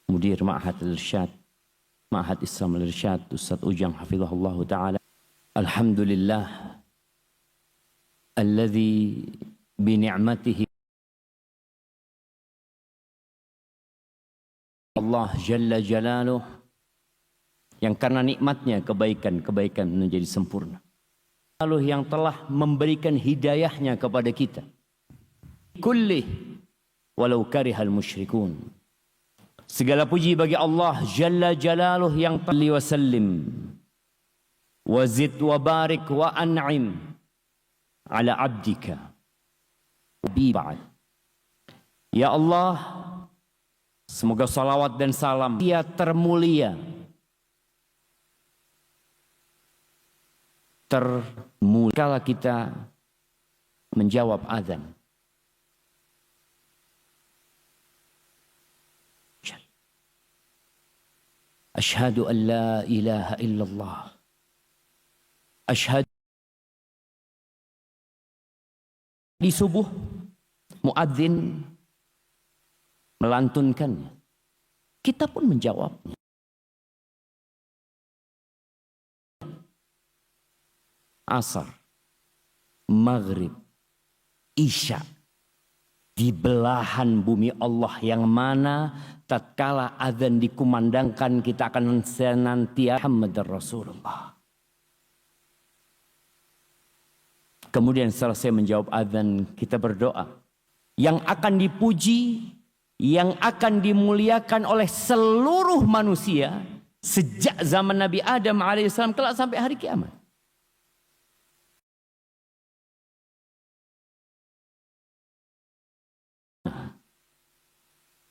Mudir Ma'had Al-Irsyad, Ma'had Islam Al-Irsyad, Ustaz Ujang hafizahullah ta'ala. Alhamdulillah alladzi bini'matihi Allah Jalla Jalaluh, yang karena nikmatnya kebaikan menjadi sempurna. Lalu yang telah memberikan hidayahnya kepada kita. Kullih walau karihal musyrikun. Segala puji bagi Allah Jalla Jalaluh yang salli wa sallim wa zid wa barik wa an'im ala abdika bi ba'd. Ya Allah, semoga salawat dan salam dia termulia, kala kita menjawab azan. Asyhadu an la ilaha illallah. Asyhadu. Di subuh muadzin melantunkannya. Kita pun menjawabnya. Asar, maghrib, isya, di belahan bumi Allah yang mana tatkala azan dikumandangkan kita akan senantiasa Muhammad Rasulullah. Kemudian selesai menjawab azan, kita berdoa. Yang akan dipuji, yang akan dimuliakan oleh seluruh manusia sejak zaman Nabi Adam alaihissalam kelak sampai hari kiamat.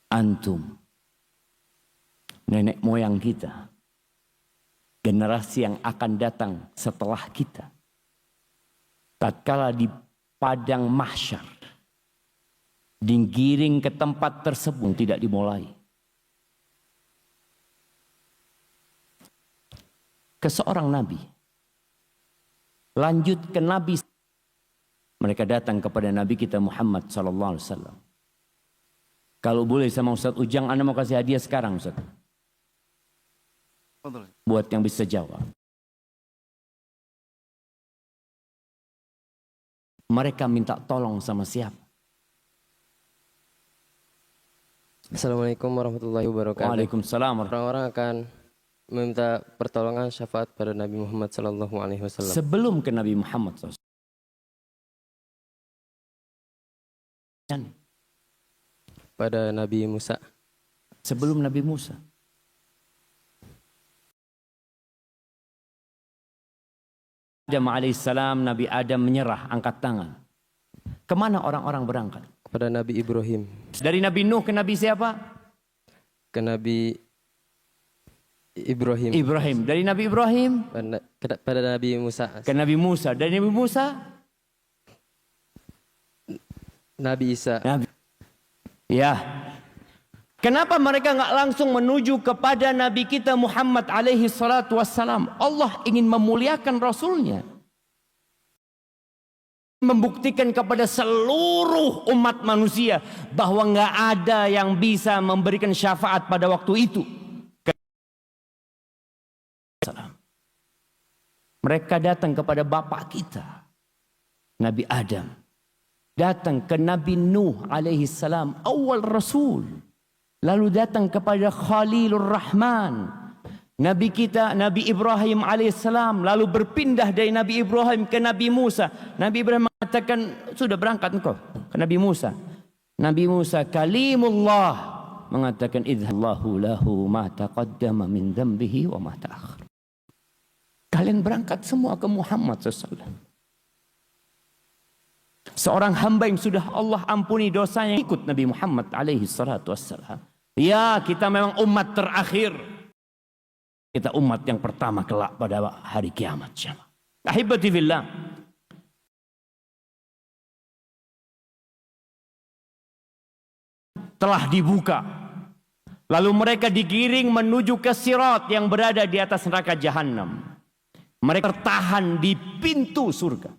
Antum, nenek moyang kita, generasi yang akan datang setelah kita, tatkala di padang mahsyar digiring ke tempat tersebut tidak dimulai. Ke seorang nabi, lanjut ke nabi, mereka datang kepada nabi kita Muhammad sallallahu alaihi wasallam. Kalau boleh sama Ustaz Ujang, Anda mau kasih hadiah sekarang Ustaz. Buat yang bisa jawab. Mereka minta tolong sama siapa? Assalamualaikum warahmatullahi wabarakatuh. Waalaikumsalam. Orang-orang akan meminta pertolongan syafaat pada Nabi Muhammad sallallahu alaihi wasallam. Sebelum ke Nabi Muhammad SAW. Pada Nabi Musa. Sebelum Nabi Musa. Adam alaihissalam, Nabi Adam menyerah, angkat tangan. Kemana orang-orang berangkat? Kepada Nabi Ibrahim. Dari Nabi Nuh ke Nabi siapa? Ke Nabi Ibrahim. Ibrahim. Dari Nabi Ibrahim? Pada Nabi Musa. Ke Nabi Musa. Dari Nabi Musa? Nabi Isa. Ya. Kenapa mereka nggak langsung menuju kepada Nabi kita Muhammad alaihi salatu wassalam? Allah ingin memuliakan Rasulnya. Membuktikan kepada seluruh umat manusia bahwa nggak ada yang bisa memberikan syafaat pada waktu itu. Mereka datang kepada bapak kita, Nabi Adam. Datang ke Nabi Nuh alaihi salam, awal Rasul. Lalu datang kepada Khalilur Rahman, Nabi kita, Nabi Ibrahim alaihi salam. Lalu berpindah dari Nabi Ibrahim ke Nabi Musa. Nabi Ibrahim mengatakan, sudah berangkat engkau ke Nabi Musa. Nabi Musa kalimullah mengatakan, idhallahu lahu ma taqaddama min dhanbihi wa ma ta'akhir. Kalian berangkat semua ke Muhammad SAW. Seorang hamba yang sudah Allah ampuni dosanya ikut Nabi Muhammad alaihi salatu wassalam. Ya, kita memang umat terakhir. Kita umat yang pertama kelak pada hari kiamat. Ahibati fillah. Telah dibuka. Lalu mereka digiring menuju ke Sirat yang berada di atas neraka Jahannam. Mereka tertahan di pintu surga.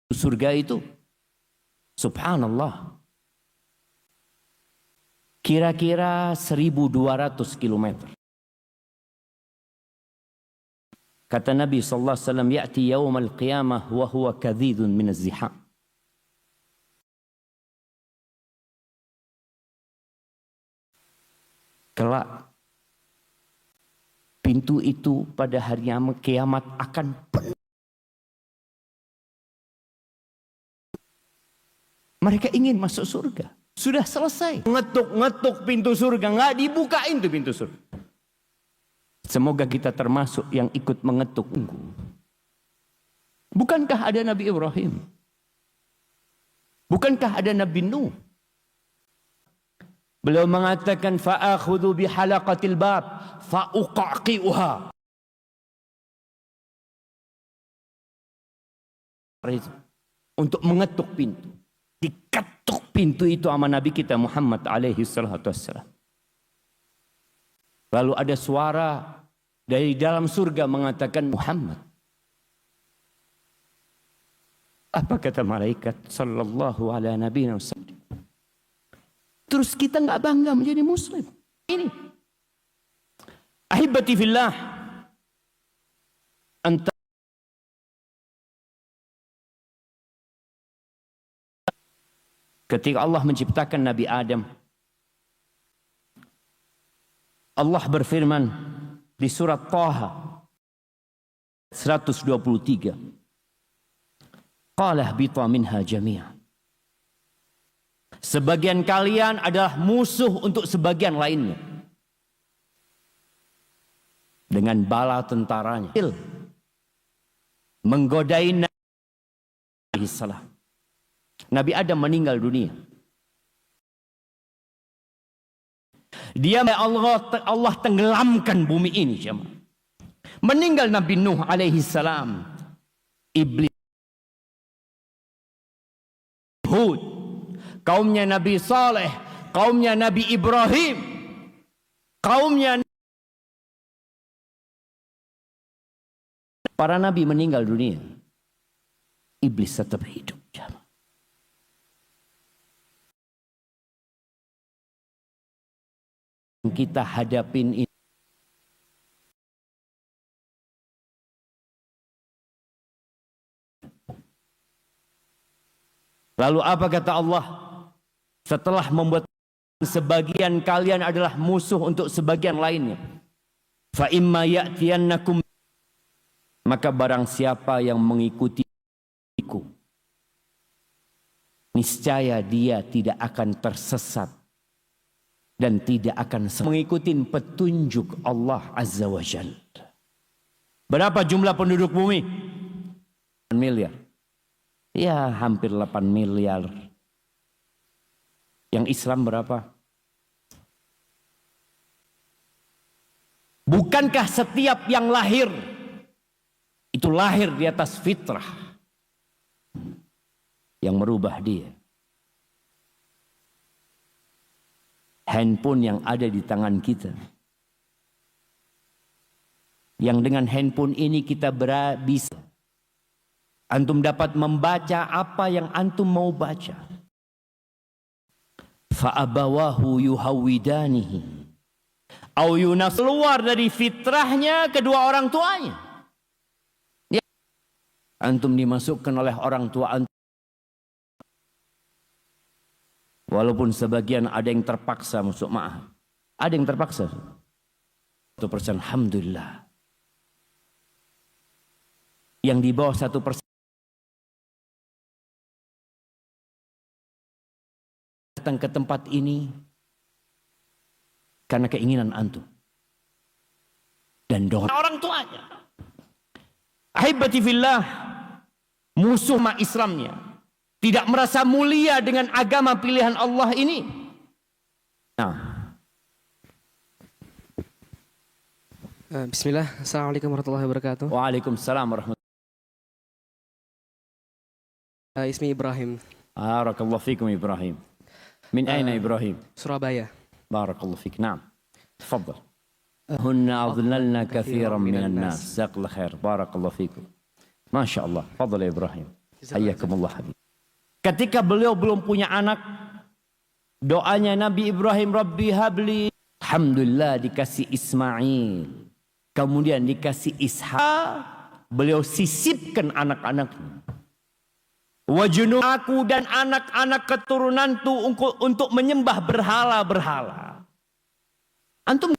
Surga itu, subhanallah, Kira-kira 1.200 kilometer. Kata Nabi SAW, ya'ti yawmal qiyamah wa huwa kadhidun min az-ziham. Kelak pintu itu pada hari kiamat akan penuh. Mereka ingin masuk surga. Sudah selesai. Ngetuk-ngetuk pintu surga. Nggak dibukain tuh pintu surga. Semoga kita termasuk yang ikut mengetuk. Bukankah ada Nabi Ibrahim? Bukankah ada Nabi Nuh? Beliau mengatakan, fa'akhudhu bihalaqatil bab fa'uqaqi'uha. Untuk mengetuk pintu. Diketuk pintu itu sama Nabi kita Muhammad alaihi salatu wassalam. Lalu ada suara dari dalam surga mengatakan, Muhammad. Apa kata malaikat sallallahu ala nabiyina wasallam? Terus kita nggak bangga menjadi muslim. Ini. Ahibati fillah. Ketika Allah menciptakan Nabi Adam, Allah berfirman di surat Taha 123. Qala ihbita minha jami'an. Sebagian kalian adalah musuh untuk sebagian lainnya. Dengan bala tentaranya. Menggodai Nabi SAW. Nabi Adam meninggal dunia. Dia Allah tenggelamkan bumi ini. Meninggal Nabi Nuh alaihi salam. Iblis. Hud. Kaumnya Nabi Saleh. Kaumnya Nabi Ibrahim. Kaumnya para nabi meninggal dunia. Iblis tetap hidup. Kita hadapin ini. Lalu apa kata Allah? Setelah membuat sebagian kalian adalah musuh untuk sebagian lainnya. Fa imma ya'tiyannakum, maka barang siapa yang mengikutiku, niscaya dia tidak akan tersesat dan tidak akan mengikuti petunjuk Allah Azza wa Jalla. Berapa jumlah penduduk bumi? 8 miliar. Ya, hampir 8 miliar. Yang Islam berapa? Bukankah setiap yang lahir itu lahir di atas fitrah yang merubah dia? Handphone yang ada di tangan kita, yang dengan handphone ini kita bisa, antum dapat membaca apa yang antum mau baca. Fa'abawahu yuhawidanihi au yunas, keluar dari fitrahnya kedua orang tuanya. Ya. Antum dimasukkan oleh orang tua antum. Walaupun sebagian ada yang terpaksa masuk ma'had. Ada yang terpaksa. 1%, alhamdulillah. Yang di bawah 1% datang ke tempat ini karena keinginan antum dan doa orang tuanya. Ahibati fillah, musuh ma Islamnya tidak merasa mulia dengan agama pilihan Allah ini. Nah. Bismillah. Assalamualaikum warahmatullahi wabarakatuh. Waalaikumsalam warahmatullahi wabarakatuh. Ismi Ibrahim. Barakallahu fikum Ibrahim. Min aina Ibrahim? Surabaya. Barakallahu fik. Naam. Tafadhal. Hunna adlalna kathiran minan nas. Jazakallahu khair. Barakallahu fikum. Masya Allah. Fadhal ya Ibrahim. Hayyakumullah habib. Ketika beliau belum punya anak, Doanya Nabi Ibrahim, Rabbi habli. Alhamdulillah dikasih Ismail. Kemudian dikasih Ishak. Beliau sisipkan anak-anaknya. Wajunu aku dan anak-anak keturunanku untuk menyembah berhala-berhala. Antum,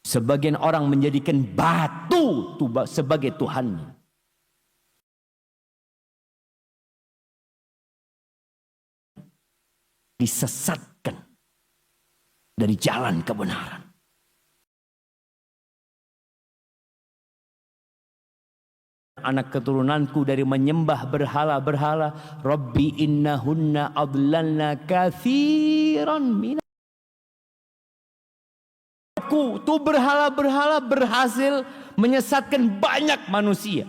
sebagian orang menjadikan batu sebagai Tuhannya. Disesatkan dari jalan kebenaran. Anak keturunanku dari menyembah berhala-berhala. Rabbi innahunna adlalna kathiran minat. Tuh berhala-berhala berhasil menyesatkan banyak manusia.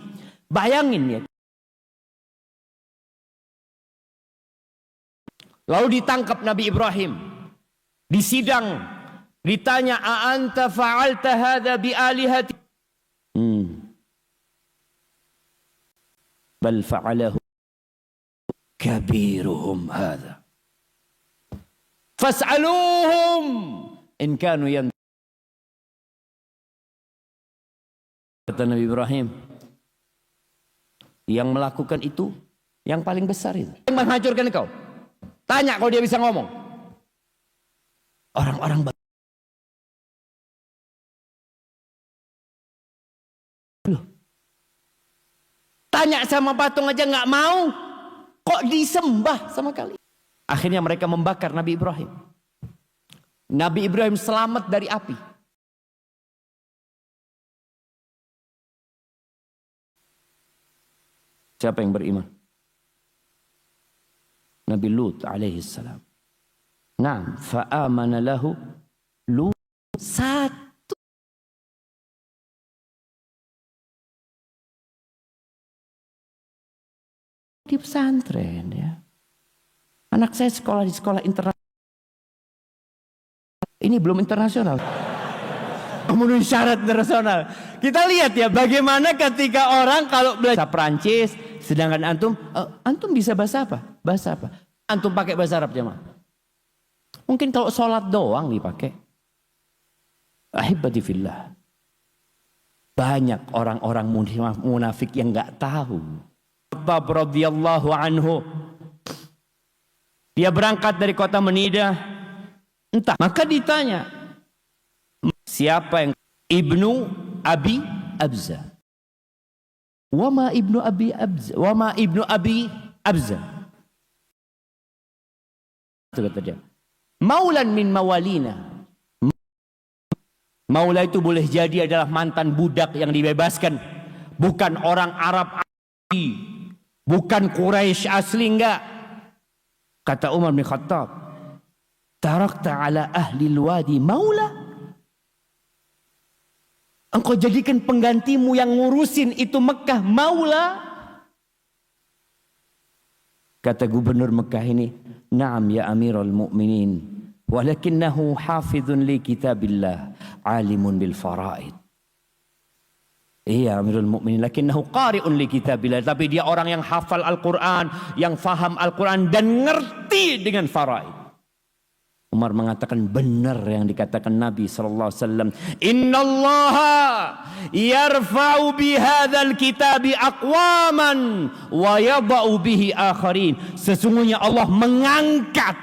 Bayangin ya. Lalu ditangkap Nabi Ibrahim. Disidang. Ditanya, a'anta fa'alta hadha bi'alihati. Bal fa'alahu kabiruhum hadha. Fas'aluhum in kanu yan. Kata Nabi Ibrahim, yang melakukan itu yang paling besar itu. Yang menghancurkan kau. Tanya kalau dia bisa ngomong. Orang-orang tanya sama patung aja nggak mau. Kok disembah sama kali? Akhirnya mereka membakar Nabi Ibrahim. Nabi Ibrahim selamat dari api. Siapa yang beriman? Nabi Lut alaihi salam. Naam, fa'amana lahu Lut. Satu. Di pesantren ya. Anak saya sekolah di sekolah internasional. Ini belum internasional. Memenuhi syarat internasional. Kita lihat ya bagaimana ketika orang kalau belajar Prancis, sedangkan antum bisa bahasa apa? Bahasa apa? Antum pakai bahasa Arab jemaah. Mungkin kalau sholat doang dipakai. Ahibati fillah. Banyak orang-orang munafik yang nggak tahu. Khattab radhiyallahu anhu. Dia berangkat dari kota Menidah. Entah. Maka ditanya, siapa yang Ibnu Abi Abza? Wama Ibnu Abi Abza? Wama Ibnu Abi Abza? Itu kata dia. Maulan min mawalina. Maula itu boleh jadi adalah mantan budak yang dibebaskan. Bukan orang Arab asli. Bukan Quraisy asli, enggak. Kata Umar bin Khattab, tarakta ala ahli wadi maula. Engkau jadikan penggantimu yang ngurusin itu Mekah maula. Kata gubernur Mekah ini, na'am ya Amirul Mu'minin, walakinnahu hafidhun li kitabillah, alimun bil faraid. Iya Amirul Mukminin, lakinnahu qari'un li kitabillah, tapi dia orang yang hafal Al-Qur'an, yang faham Al-Qur'an dan ngerti dengan faraid. Umar mengatakan benar yang dikatakan Nabi sallallahu alaihi wasallam, innallaha yarfa'u bihadzal kitabi aqwaman wa yadha'u bihi akharin. Sesungguhnya Allah mengangkat,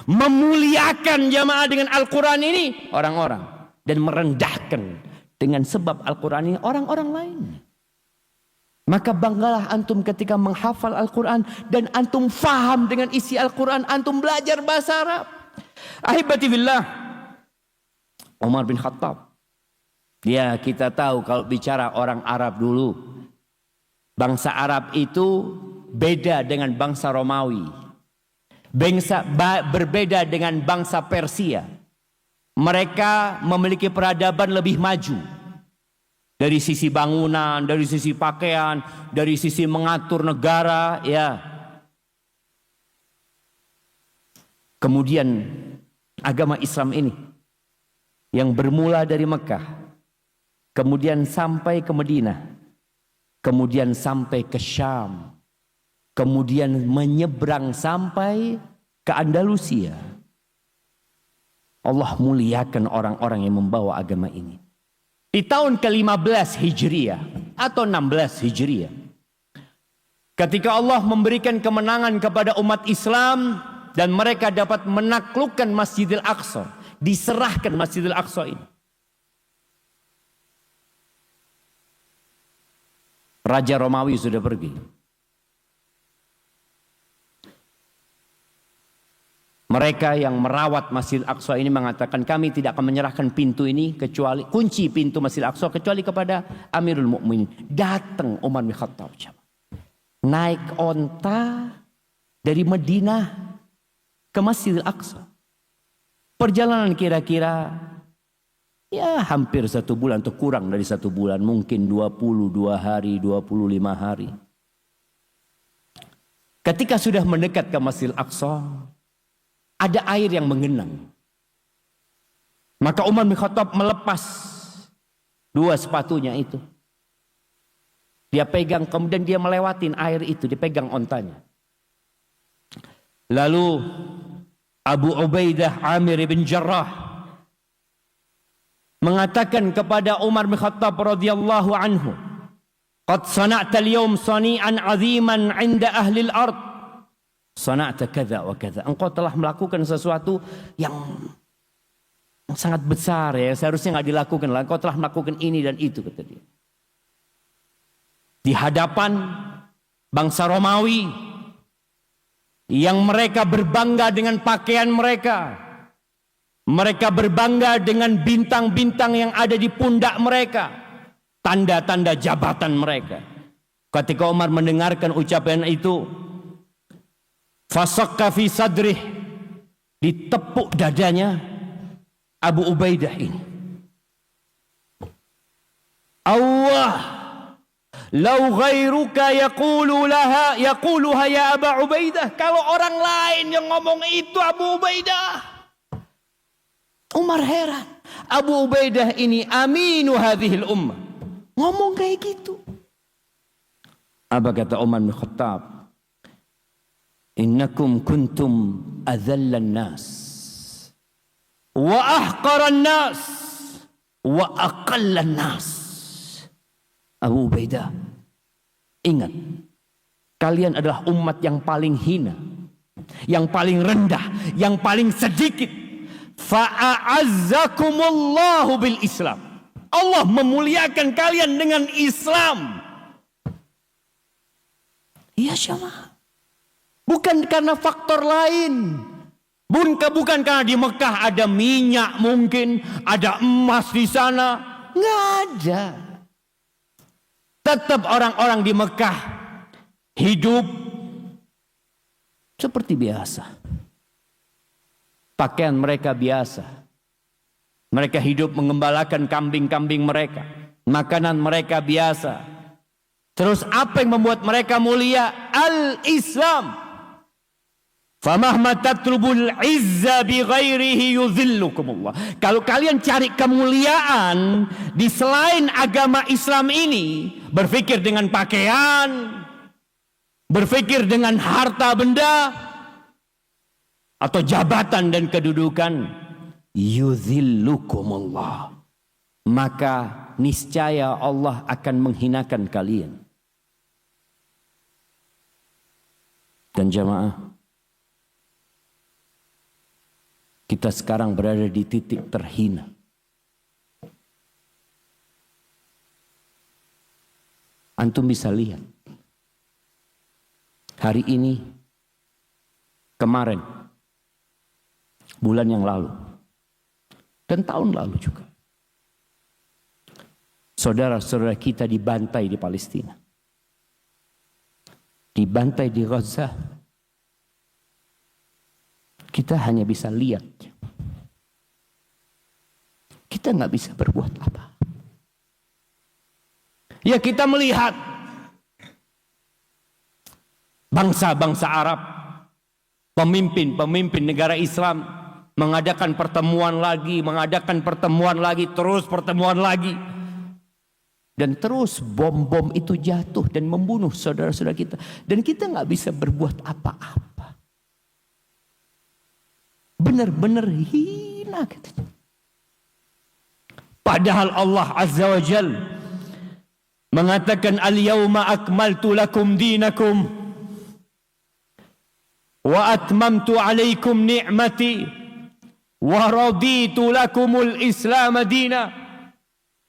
memuliakan jamaah dengan Al-Qur'an ini orang-orang, dan merendahkan dengan sebab Al-Quran ini orang-orang lain. Maka banggalah antum ketika menghafal Al-Quran dan antum faham dengan isi Al-Quran, antum belajar bahasa Arab. Ahibati billah, Umar bin Khattab. Ya, kita tahu kalau bicara orang Arab dulu, bangsa Arab itu beda dengan bangsa Romawi. Berbeda dengan bangsa Persia. Mereka memiliki peradaban lebih maju. Dari sisi bangunan, dari sisi pakaian, dari sisi mengatur negara, ya. Kemudian agama Islam ini yang bermula dari Mekah, kemudian sampai ke Madinah, kemudian sampai ke Syam, kemudian menyeberang sampai ke Andalusia, Allah muliakan orang-orang yang membawa agama ini. Di tahun ke-15 Hijriah atau 16 Hijriah, ketika Allah memberikan kemenangan kepada umat Islam dan mereka dapat menaklukkan Masjidil Aqsa, diserahkan Masjidil Aqsa ini. Raja Romawi sudah pergi. Mereka yang merawat Masjid Aqsa ini mengatakan, kami tidak akan menyerahkan pintu ini kecuali kunci pintu Masjid Aqsa kecuali kepada Amirul Mukminin. Datang Umar bin Khattab, naik onta dari Madinah ke Masjid Aqsa. Perjalanan kira-kira ya hampir 1 bulan atau kurang dari 1 bulan, mungkin 22 hari, 25 hari. Ketika sudah mendekat ke Masjid Aqsa, ada air yang mengenang. Maka Umar bin Khattab melepas 2 sepatunya itu. Dia pegang, kemudian dia melewatin air itu, dipegang ontanya. Lalu Abu Ubaidah Amir bin Jarrah mengatakan kepada Umar bin Khattab radhiyallahu anhu, "Qad sana'ta al-yawm sani'an 'aziman 'inda ahli al-ard. Sana'ta kadza wa kadza." Engkau telah melakukan sesuatu yang sangat besar ya, seharusnya enggak dilakukan. Engkau telah melakukan ini dan itu, kata dia. Di hadapan bangsa Romawi yang mereka berbangga dengan pakaian mereka. Mereka berbangga dengan bintang-bintang yang ada di pundak mereka. Tanda-tanda jabatan mereka. Ketika Umar mendengarkan ucapan itu, fasaqqa fi sadrih, ditepuk dadanya Abu Ubaidah ini. Allah, lau ghairuka yaquluha ya Abu Ubaidah. Kalau orang lain yang ngomong itu Abu Ubaidah. Umar heran. Abu Ubaidah ini aminu hadhil ummah. Ngomong kayak gitu. Apa kata Umar bin Khattab? Innakum kuntum adzallan nas wa ahqaran nas wa aqallan nas. Abu Ubaidah, ingat, kalian adalah umat yang paling hina, yang paling rendah, yang paling sedikit. Fa'azzakumullahu bil Islam. Allah memuliakan kalian dengan Islam. Iya syamah. Bukan karena faktor lain. Bukan karena di Mekah ada minyak mungkin, ada emas di sana. Nggak ada. Tetap orang-orang di Mekah hidup seperti biasa. Pakaian mereka biasa. Mereka hidup mengembalakan kambing-kambing mereka. Makanan mereka biasa. Terus apa yang membuat mereka mulia? Al-Islam. Famahma tatlubul izza bi ghairihi yuzillukumullah. Kalau kalian cari kemuliaan di selain agama Islam ini, berpikir dengan pakaian, berpikir dengan harta benda, atau jabatan dan kedudukan, yuzillukumullah, maka niscaya Allah akan menghinakan kalian. Dan jamaah, kita sekarang berada di titik terhina. Antum bisa lihat hari ini, kemarin, bulan yang lalu, dan tahun lalu juga, saudara-saudara kita dibantai di Palestina, dibantai di Gaza. Kita hanya bisa lihat. Kita nggak bisa berbuat apa. Ya, kita melihat bangsa-bangsa Arab, pemimpin negara Islam mengadakan pertemuan lagi, terus pertemuan lagi. Dan terus bom-bom itu jatuh dan membunuh saudara-saudara kita. Dan kita nggak bisa berbuat apa-apa. Benar-benar hilang. sempurna katanya. Padahal Allah Azza wa Jal mengatakan al-yawma akmaltu lakum dinakum wa atmamtu alaikum ni'mati wa raditu lakumul Islam dina.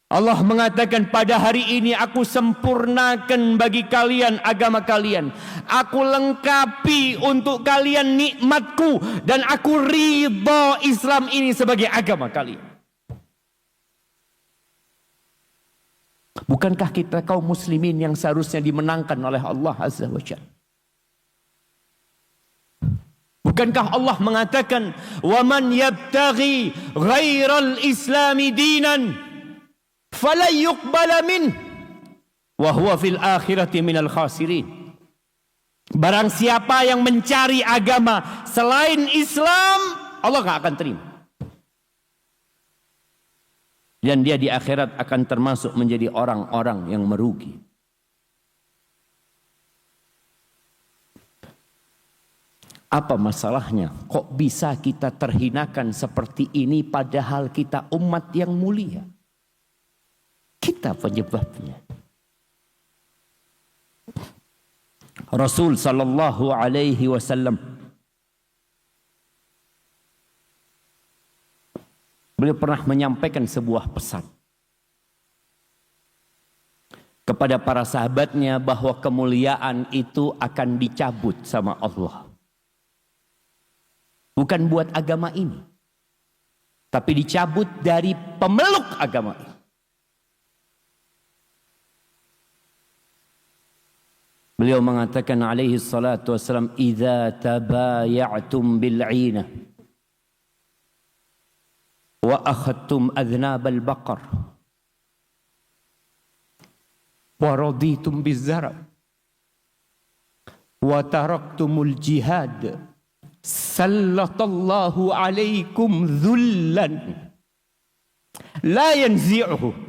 Allah mengatakan pada hari ini aku sempurnakan bagi kalian agama kalian. Aku lengkapi untuk kalian nikmatku dan aku ridha Islam ini sebagai agama kalian. Bukankah kita kaum muslimin yang seharusnya dimenangkan oleh Allah Azza wa Jalla? Bukankah Allah mengatakan wa man yabtaghi ghairal islami dinan fala yuqbala min wa huwa fil akhirati minal khasirin. Barang siapa yang mencari agama selain Islam, Allah enggak akan terima. Dan dia di akhirat akan termasuk menjadi orang-orang yang merugi. Apa masalahnya? Kok bisa kita terhinakan seperti ini padahal kita umat yang mulia? Kita penyebabnya. Rasul sallallahu alaihi wasallam beliau pernah menyampaikan sebuah pesan kepada para sahabatnya bahwa kemuliaan itu akan dicabut sama Allah. Bukan buat agama ini, tapi dicabut dari pemeluk agama ini. Beliau mengatakan alaihi salatu wassalam, idza tabaya'tum bil'ina wa akhadtum adhnab al-baqar wa raditum biz-zara wa taraktumul jihad sallallahu alaikum dhullan la yanzi'uhu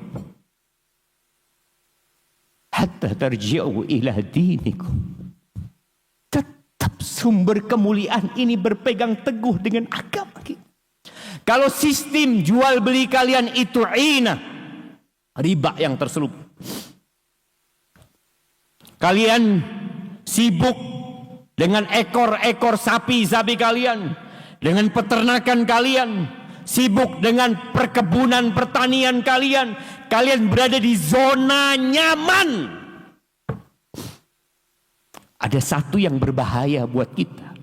hatta tarji'u ila dinikum. Tetap sumber kemuliaan ini berpegang teguh dengan agama kita. Kalau sistem jual beli kalian itu ina, riba yang terselubung. Kalian sibuk dengan ekor-ekor sapi-sapi kalian, dengan peternakan kalian, sibuk dengan perkebunan pertanian kalian. Kalian berada di zona nyaman. Ada satu yang berbahaya buat kita.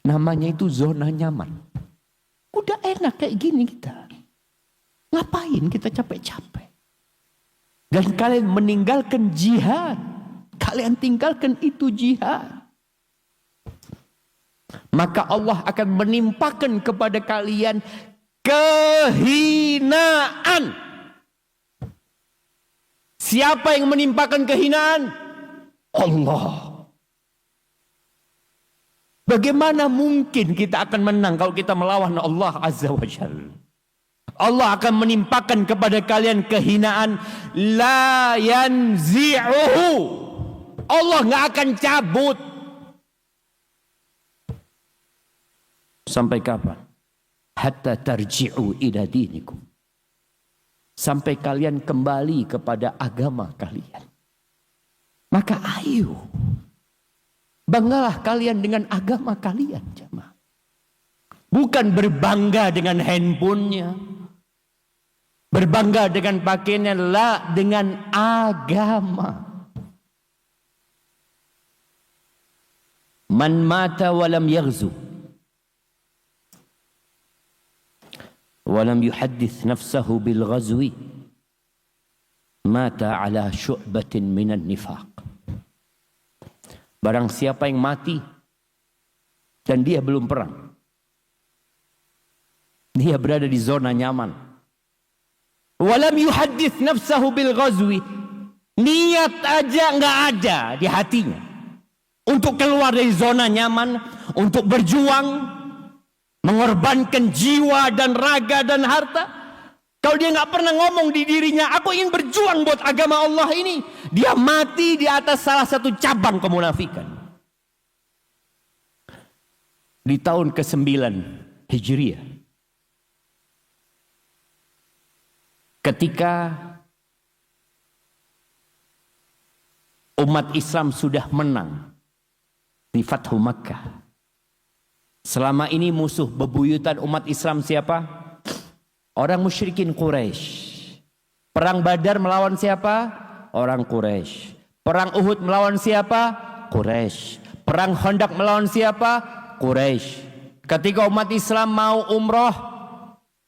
Namanya itu zona nyaman. Udah enak kayak gini kita. Ngapain kita capek-capek? Dan kalian meninggalkan jihad. Kalian tinggalkan itu jihad. Maka Allah akan menimpakan kepada kalian kehinaan. Siapa yang menimpakan kehinaan? Allah. Bagaimana mungkin kita akan menang kalau kita melawan Allah Azza wa Jalla? Allah akan menimpakan kepada kalian kehinaan la yanzi'uhu. Allah nggak akan cabut. Sampai kapan? Hatta tarji'u ila dinikum. Sampai kalian kembali kepada agama kalian. Maka ayo, banggalah kalian dengan agama kalian, jemaah. Bukan berbangga dengan handphonenya, berbangga dengan pakaiannya, la, dengan agama. Man mata walam yaghzu walam yuhaddits nafsahu bil ghazwi mata ala syu'batin minan nifaq. Barang siapa yang mati dan dia belum perang, dia berada di zona nyaman. Walam yuhaddits nafsahu bil ghazwi, niat aja nggak ada di hatinya untuk keluar dari zona nyaman, untuk berjuang, mengorbankan jiwa dan raga dan harta. Kalau dia nggak pernah ngomong di dirinya, aku ingin berjuang buat agama Allah ini, dia mati di atas salah satu cabang kemunafikan. Di tahun ke-9 Hijriah, ketika umat Islam sudah menang di Fathu Makkah. Selama ini musuh bebuyutan umat Islam siapa? Orang musyrikin Quraisy. Perang Badar melawan siapa? Orang Quraisy. Perang Uhud melawan siapa? Quraisy. Perang Khandaq melawan siapa? Quraisy. Ketika umat Islam mau umroh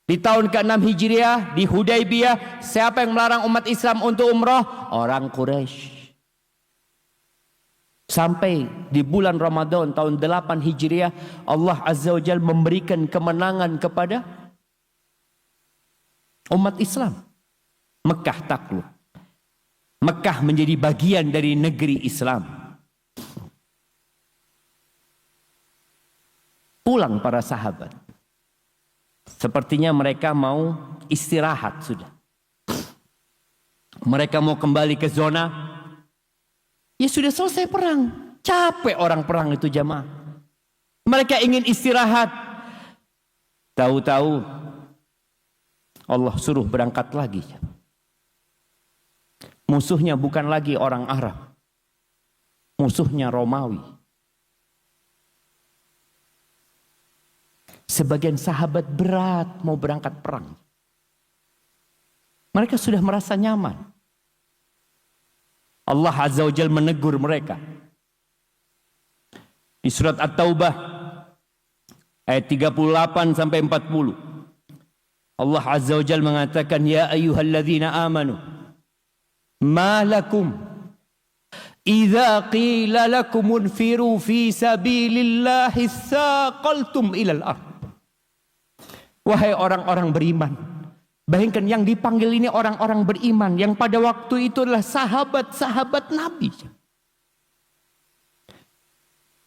di tahun ke-6 Hijriah di Hudaybiyah, siapa yang melarang umat Islam untuk umroh? Orang Quraisy. Sampai di bulan Ramadan tahun 8 Hijriah, Allah Azza wa Jalla memberikan kemenangan kepada umat Islam. Mekah takluk. Mekah menjadi bagian dari negeri Islam. Pulang para sahabat. Sepertinya mereka mau istirahat sudah. Mereka mau kembali ke zona. Ya sudah selesai perang. Capek orang perang itu jamaah. Mereka ingin istirahat. Tahu-tahu Allah suruh berangkat lagi. Musuhnya bukan lagi orang Arab. Musuhnya Romawi. Sebagian sahabat berat mau berangkat perang. Mereka sudah merasa nyaman. Allah Azza wa Jalla menegur mereka. Di surat At-Taubah ayat 38 sampai 40. Allah Azza wa Jalla mengatakan, ya ayyuhalladzina amanu ma lakum idza qila lakum unfiru fi sabilillahi tsaqaltum ilal ardh. Wahai orang-orang beriman, bayangkan yang dipanggil ini orang-orang beriman yang pada waktu itu adalah sahabat-sahabat Nabi.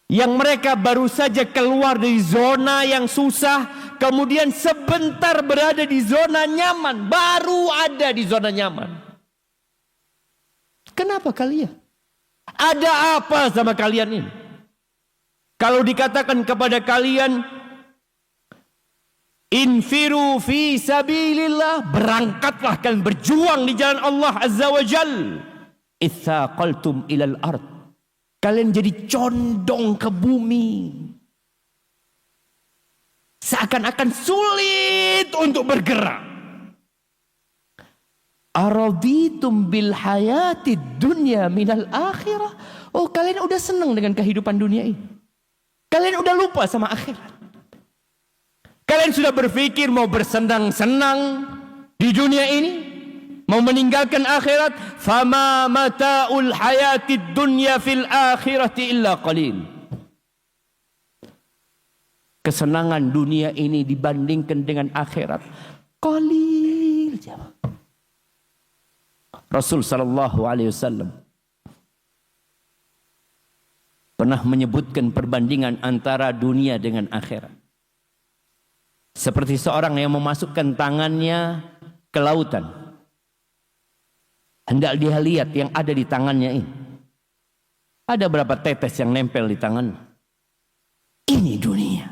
Yang mereka baru saja keluar dari zona yang susah, kemudian sebentar berada di zona nyaman, baru ada di zona nyaman. Kenapa kalian? Ada apa sama kalian ini? Kalau dikatakan kepada kalian, infiru fi sabilillah, berangkatlah kalian berjuang di jalan Allah Azza wa Jal. Itsaqaltum ilal ard, kalian jadi condong ke bumi. Seakan-akan sulit untuk bergerak. Araditum bil hayatid dunya minal akhirah. Oh, kalian udah senang dengan kehidupan dunia ini. Kalian udah lupa sama akhirat. Kalian sudah berpikir mau bersenang-senang di dunia ini, mau meninggalkan akhirat. Fama mata'ul hayatid dunya fil akhirati illa qalil. Kesenangan dunia ini dibandingkan dengan akhirat qalil. Rasul sallallahu alaihi wasallam pernah menyebutkan perbandingan antara dunia dengan akhirat. Seperti seorang yang memasukkan tangannya ke lautan. Hendak dia lihat yang ada di tangannya ini. Ada berapa tetes yang nempel di tangan? Ini dunia.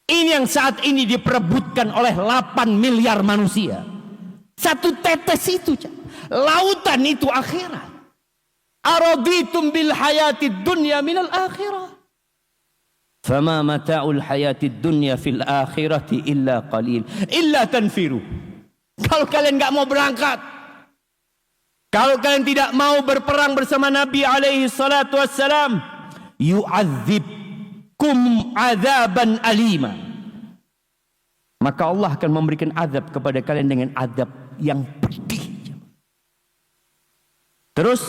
Ini yang saat ini diperebutkan oleh 8 miliar manusia. Satu tetes itu. Lautan itu akhirat. Araditum bil hayatid dunya minal akhirah. Fama mata'ul hayatid dunya fil akhirati illa qalil. Illa tanfiru. Kalau kalian gak mau berangkat, kalau kalian tidak mau berperang bersama Nabi alaihi salatu wassalam, yu'adzibkum azaban alima, maka Allah akan memberikan azab kepada kalian dengan azab yang pedih. Terus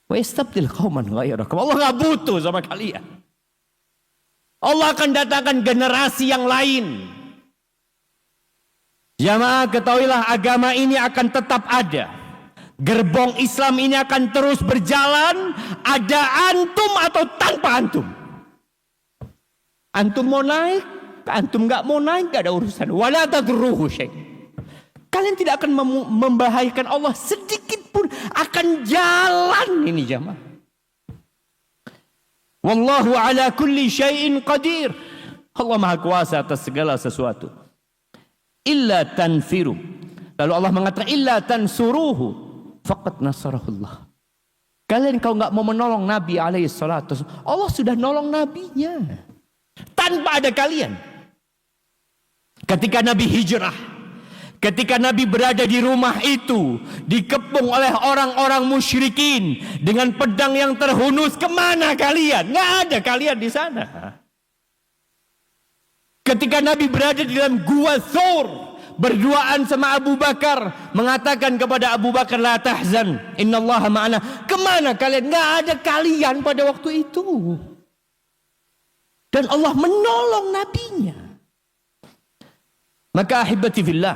wa yastabdil qauman ghairakum. Allah enggak butuh sama kalian. Allah akan datangkan generasi yang lain. Jamaah, ketahuilah agama ini akan tetap ada. Gerbong Islam ini akan terus berjalan, ada antum atau tanpa antum. Antum mau naik, antum enggak mau naik, enggak ada urusan. Wala tadruhu syai'. Kalian tidak akan membahayakan Allah sedikit pun, akan jalan ini jamaah. Wallahu ala kulli syai'in qadir. Allah Maha Kuasa atas segala sesuatu. illa tanfiru. Lalu Allah mengatakan illa tansuruhu faqad nasarahullah. Kalian kalau nggak mau menolong Nabi alaihi salatu, Allah sudah nolong nabinya tanpa ada kalian. Ketika Nabi hijrah, ketika Nabi berada di rumah itu, dikepung oleh orang-orang musyrikin dengan pedang yang terhunus, kemana kalian? Nggak ada kalian di sana. Ketika Nabi berada di dalam gua Thur, berduaan sama Abu Bakar, mengatakan kepada Abu Bakar, la tahzan, innallaha ma'ana. Kemana kalian? Nggak ada kalian pada waktu itu. Dan Allah menolong nabinya. Maka ahibati fillah,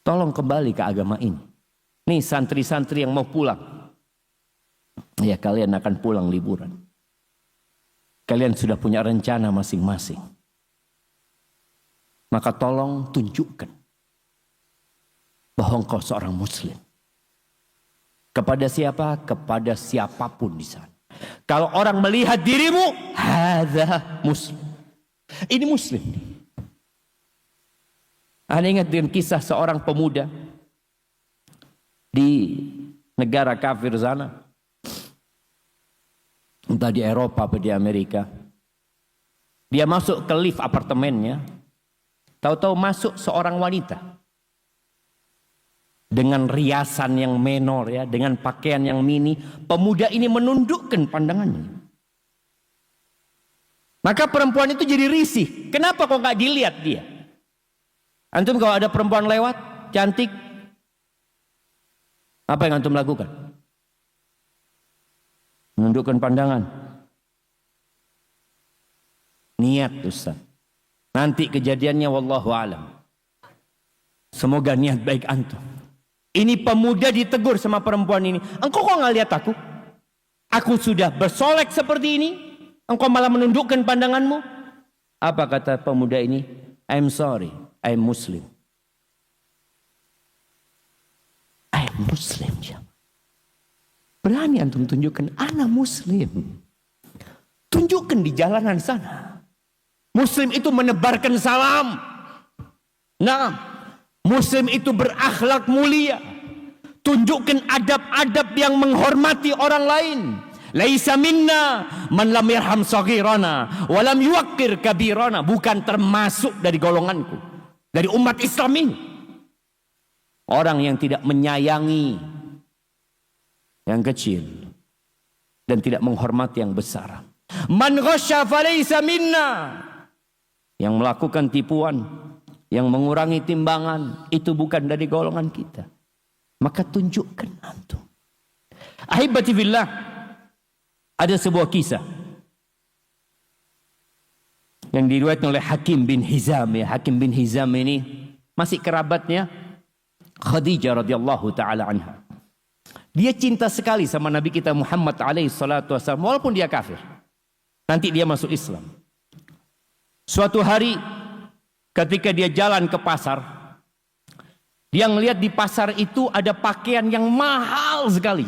tolong kembali ke agama ini. Nih santri-santri yang mau pulang, ya kalian akan pulang liburan. Kalian sudah punya rencana masing-masing. Maka tolong tunjukkan bahwa engkau seorang muslim. Kepada siapa? Kepada siapapun di sana. Kalau orang melihat dirimu, hadza muslim. Ini muslim. Anda ingat dengan kisah seorang pemuda di negara kafir sana, entah di Eropa atau di Amerika. Dia masuk ke lift apartemennya, tahu-tahu masuk seorang wanita dengan riasan yang menor, ya, dengan pakaian yang mini. Pemuda ini menundukkan pandangannya. Maka perempuan itu jadi risih. Kenapa kok nggak dilihat dia? Antum kalau ada perempuan lewat cantik, apa yang antum lakukan? Menundukkan pandangan. Niat, Ustaz. Nanti kejadiannya wallahu alam. Semoga niat baik antum. Ini pemuda ditegur sama perempuan ini. Engkau kok nggak lihat aku? Aku sudah bersolek seperti ini. Engkau malah menundukkan pandanganmu. Apa kata pemuda ini? I'm sorry, I'm Muslim. I'm Muslim. Berani antum tunjukkan, ana Muslim. Tunjukkan di jalanan sana. Muslim itu menebarkan salam. Nah, Muslim itu berakhlak mulia. Tunjukkan adab-adab yang menghormati orang lain. Laisa minna man lam yarham saghirana wa lam yuwaqqir kabirana. Bukan termasuk dari golonganku, dari umat Islam ini. Orang yang tidak menyayangi yang kecil dan tidak menghormati yang besar. Man ghasya falaysa minna. Yang melakukan tipuan, yang mengurangi timbangan, itu bukan dari golongan kita. Maka tunjukkan antum. Ahibati fillah, ada sebuah kisah yang diriwayatkan oleh Hakim bin Hizam. Ya, Hakim bin Hizam ini masih kerabatnya Khadijah radhiyallahu taala anha. Dia cinta sekali sama Nabi kita Muhammad alaihi salatu wasallam walaupun dia kafir. Nanti dia masuk Islam. Suatu hari ketika dia jalan ke pasar, dia melihat di pasar itu ada pakaian yang mahal sekali,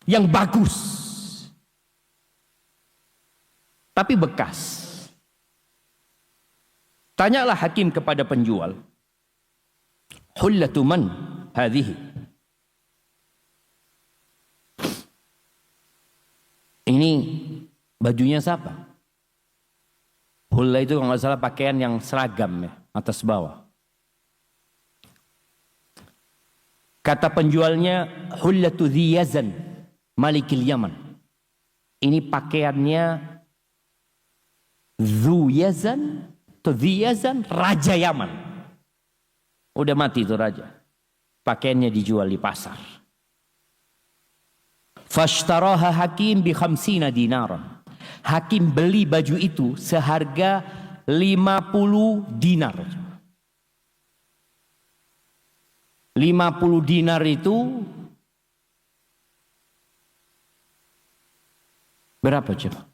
yang bagus, tapi bekas. Tanyalah Hakim kepada penjual, hullatu man hadhihi? Ini bajunya siapa? Hulla itu kalau nggak salah pakaian yang seragam, ya, atas bawah. Kata penjualnya, hullatu dhi yazan malikil Yaman. Ini pakaiannya Dhu Yazan atau Dhi Yazan, Raja Yaman. Udah mati itu raja. Pakaiannya dijual di pasar. Fashtaraha Hakim bi 50 dinaran. Hakim beli baju itu seharga 50 dinar. 50 dinar itu berapa coba?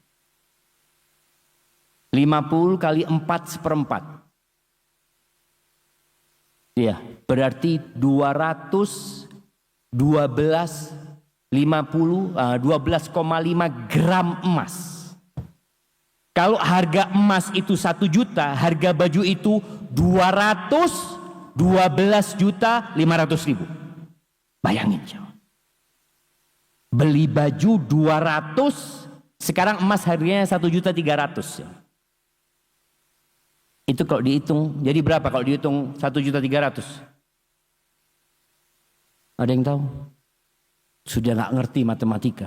50 kali 4/4. Ya, berarti 12,5 gram emas. Kalau harga emas itu 1 juta, harga baju itu 212.500.000. Bayangin coba. Beli baju 200, sekarang emas harganya 1.300.000. Itu kalau dihitung, jadi berapa kalau dihitung 1.300.000? Ada yang tahu? Sudah nggak ngerti matematika,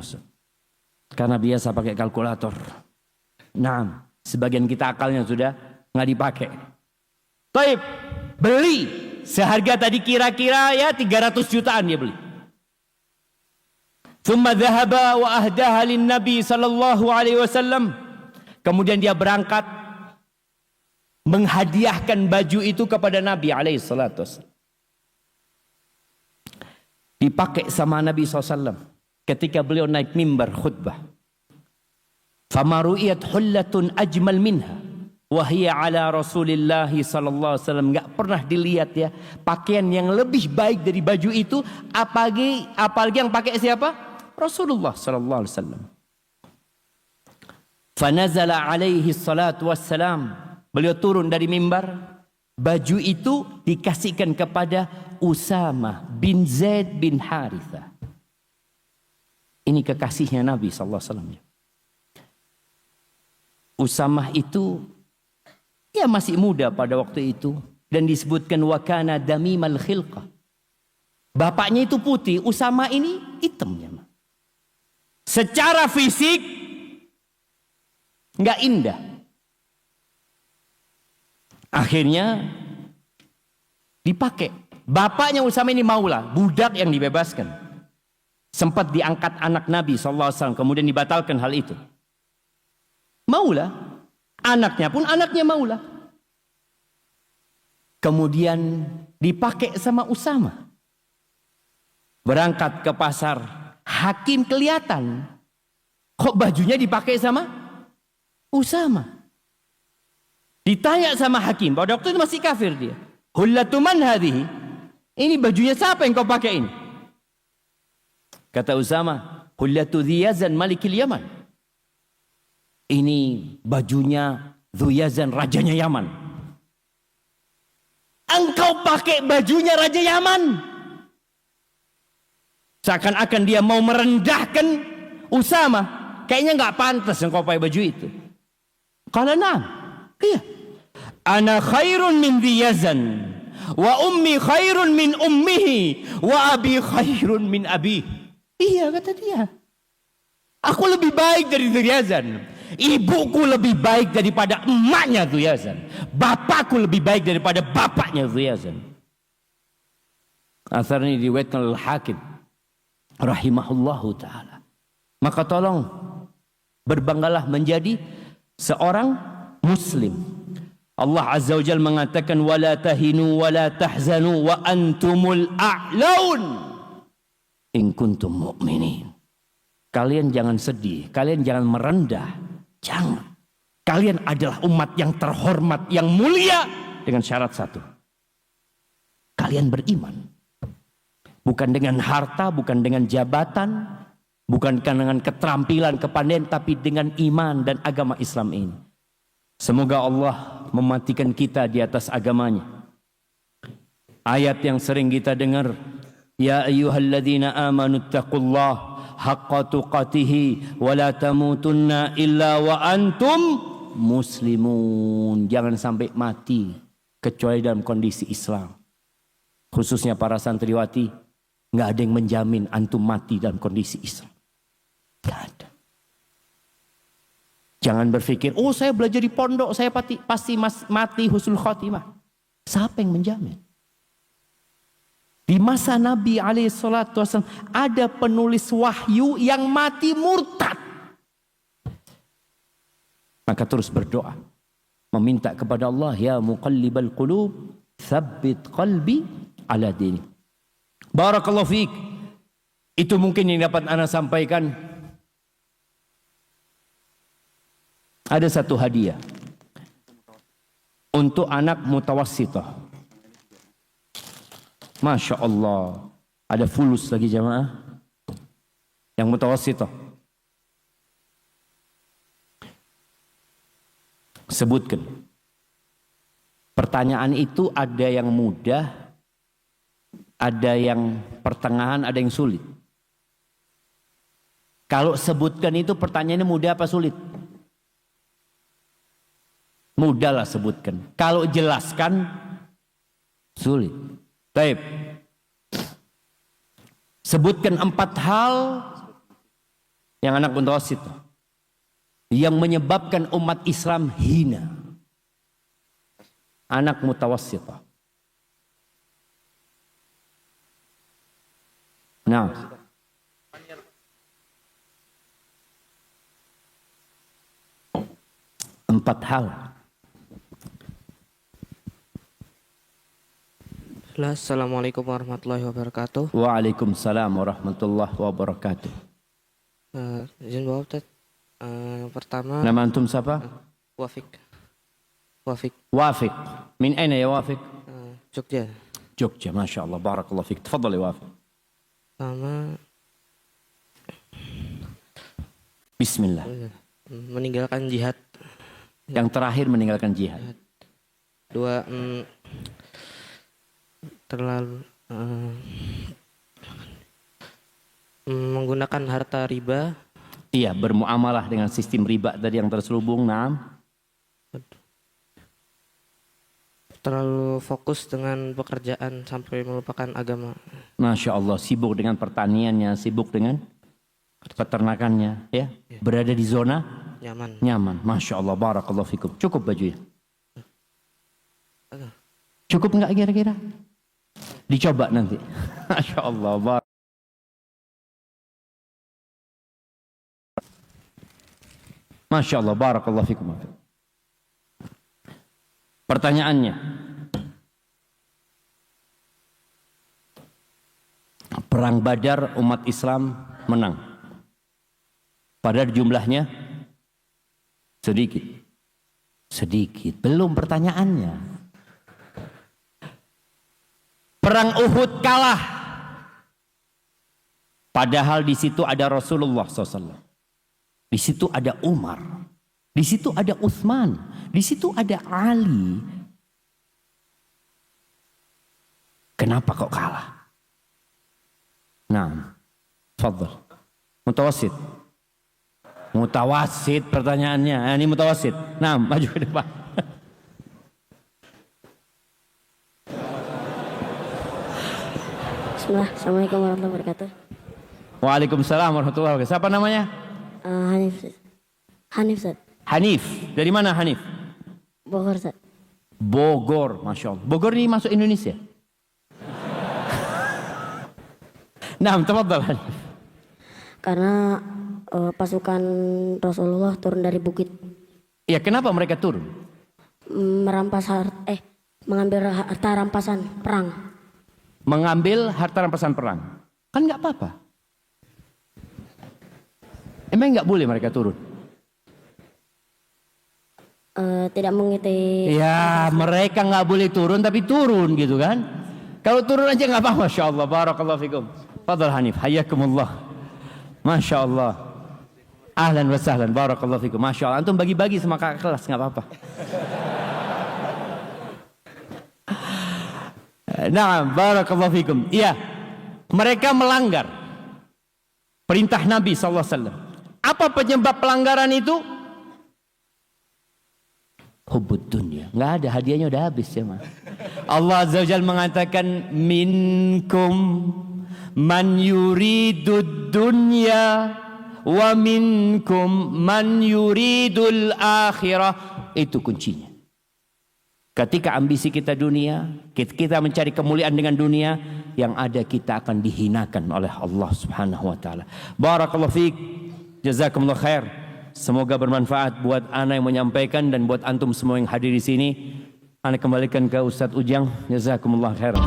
karena biasa pakai kalkulator. Nah, sebagian kita akalnya sudah nggak dipakai. Taib, beli seharga tadi kira-kira ya 300 jutaan dia beli. Thumma dhahaba wa ahdaha lin Nabi sallallahu alaihi wasallam. Kemudian dia berangkat menghadiahkan baju itu kepada Nabi alaihi salatu wasallam. Dipakai sama Nabi SAW ketika beliau naik mimbar khutbah. Fama ru'iyat hullatun ajmal minha wa hiya ala Rasulillah sallallahu alaihi wasallam. Enggak pernah dilihat ya pakaian yang lebih baik dari baju itu, apalagi yang pakai siapa? Rasulullah sallallahu alaihi wasallam. Fanazala alaihi salatu wassalam. Beliau turun dari mimbar. Baju itu dikasihkan kepada Usama bin Zaid bin Harithah. Ini kekasihnya Nabi sallallahu alaihi wasallam. Usamah itu ya masih muda pada waktu itu dan disebutkan wakana damimal khilqah. Bapaknya itu putih, Usama ini hitamnya. Secara fisik nggak indah. Akhirnya dipakai. Bapaknya Usama ini Maula, budak yang dibebaskan. Sempat diangkat anak Nabi SAW, kemudian dibatalkan hal itu. Maula, anaknya pun anaknya Maula. Kemudian dipakai sama Usama. Berangkat ke pasar, hakim kelihatan. Kok bajunya dipakai sama Usama? Ditanya sama hakim, pada waktu itu masih kafir dia. Hullatu man hadhihi? Ini bajunya siapa yang kau pakai ini? Kata Usama, hullatu Dziyazan malikil Yaman. Ini bajunya Dziyazan rajanya Yaman. Engkau pakai bajunya raja Yaman? Seakan-akan dia mau merendahkan Usama. Kayaknya nggak pantas engkau pakai baju itu. Kalau iya. Ana khairun min Dziyazan wa ummi khairun min ummihi wa abi khairun min abi. Iya kata dia. Aku lebih baik dari Dziyazan. Ibuku lebih baik daripada emaknya Dziyazan. Bapakku lebih baik daripada bapaknya Dziyazan. Asar ini diriwayatkan oleh Hakim rahimahullahu taala. Maka tolong berbanggalah menjadi seorang muslim. Allah Azza wa Jalla mengatakan wala tahinu wala tahzanu wa antumul a'laun in kuntum mu'minin. Kalian jangan sedih, kalian jangan merendah. Jangan. Kalian adalah umat yang terhormat, yang mulia dengan syarat satu. Kalian beriman. Bukan dengan harta, bukan dengan jabatan, bukan dengan keterampilan, kepandaian, tapi dengan iman dan agama Islam ini. Semoga Allah mematikan kita di atas agamanya. Ayat yang sering kita dengar, ya ayyuhalladzina amanu taqullaha haqqa tuqatih wa la tamutunna illa wa antum muslimun. Jangan sampai mati kecuali dalam kondisi Islam. Khususnya para santriwati, nggak ada yang menjamin antum mati dalam kondisi Islam. Nggak ada. Jangan berpikir, oh saya belajar di pondok, saya pasti mati husnul khotimah. Siapa yang menjamin? Di masa Nabi SAW ada penulis wahyu yang mati murtad. Maka terus berdoa. Meminta kepada Allah, ya muqallibal qulub, tsabbit qalbi ala dinik. Barakallahu fiik. Itu mungkin yang dapat ana sampaikan. Ada satu hadiah untuk anak mutawassithah. Masya Allah. Ada fulus lagi jamaah. Yang mutawassithah. Sebutkan. Pertanyaan itu ada yang mudah, ada yang pertengahan, ada yang sulit. Kalau sebutkan itu pertanyaannya mudah apa sulit? Mudah lah sebutkan. Kalau jelaskan sulit. Baik. Sebutkan 4 hal yang anak mutawasit yang menyebabkan umat Islam hina. Anak mutawasit. Nah, 4 hal. Assalamualaikum warahmatullahi wabarakatuh. Waalaikumsalam warahmatullahi wabarakatuh. Izin Bapak Ustaz. Pertama, Nama antum siapa? Wafik. Wafik, Wafiq. Min aina ya Wafiq? Jogja. Jogja, Masya Allah. Barakallah fiqh. Tafadhal ya Wafiq. Pertama, Bismillah. meninggalkan jihad. Yang terakhir meninggalkan jihad. 2, terlalu menggunakan harta riba. Iya, bermuamalah dengan sistem riba tadi yang terselubung. Naam. Terlalu fokus dengan pekerjaan sampai melupakan agama. Masya Allah, sibuk dengan pertaniannya, sibuk dengan peternakannya, ya. Berada di zona Nyaman. nyaman. Masya Allah, barakallahu fikum. Cukup bajunya? Cukup nggak kira-kira? Dicoba nanti. Masya Allah. Masya Allah, barakallahu fikum. Pertanyaannya, Perang Badar umat Islam menang. Padahal jumlahnya sedikit. Sedikit. Belum pertanyaannya. Perang Uhud kalah. Padahal di situ ada Rasulullah SAW. Di situ ada Umar. Di situ ada Utsman. Di situ ada Ali. Kenapa kok kalah? Nah, tafadhal. Mutawasit. Mutawasit pertanyaannya. Ini mutawasit. Nah, maju ke depan. Bismillah. Assalamualaikum warahmatullahi wabarakatuh. Waalaikumsalam warahmatullahi wabarakatuh. Siapa namanya? Hanif. Hanif Ustaz. Hanif. Dari mana Hanif? Bogor Ustaz. Bogor, Masya Allah. Bogor ini masuk Indonesia? Nah, tafadhal Hanif. Karena pasukan Rasulullah turun dari bukit, Ya, kenapa mereka turun? mengambil harta rampasan perang. Mengambil harta rampasan perang. Kan nggak apa-apa. Emang nggak boleh mereka turun? Tidak mengikuti. Ya, mereka nggak boleh turun tapi turun gitu kan? Kalau turun aja nggak apa-apa. Masya Allah, barakallahu fikum. Fadhal Hanif, hayyakumullah. Masya Allah. Ahlan wa sahlan, barakallahu fikum. Masya Allah, antum bagi-bagi sama kakak kelas nggak apa-apa. Nah, barakallahu fikum. Iya, mereka melanggar perintah Nabi SAW. Apa penyebab pelanggaran itu? Hubbud dunia. Nggak ada, hadiahnya udah habis ya mas. Allah Azza wa Jalla mengatakan minkum man yuridud dunya wa minkum man yuridul akhirah. Itu kuncinya. Ketika ambisi kita dunia, kita mencari kemuliaan dengan dunia, yang ada kita akan dihinakan oleh Allah Subhanahu wa taala. Barakallahu fiik. Jazakumullah khair. Semoga bermanfaat buat ana yang menyampaikan dan buat antum semua yang hadir di sini. Ana kembalikan ke Ustadz Ujang. Jazakumullah khairan.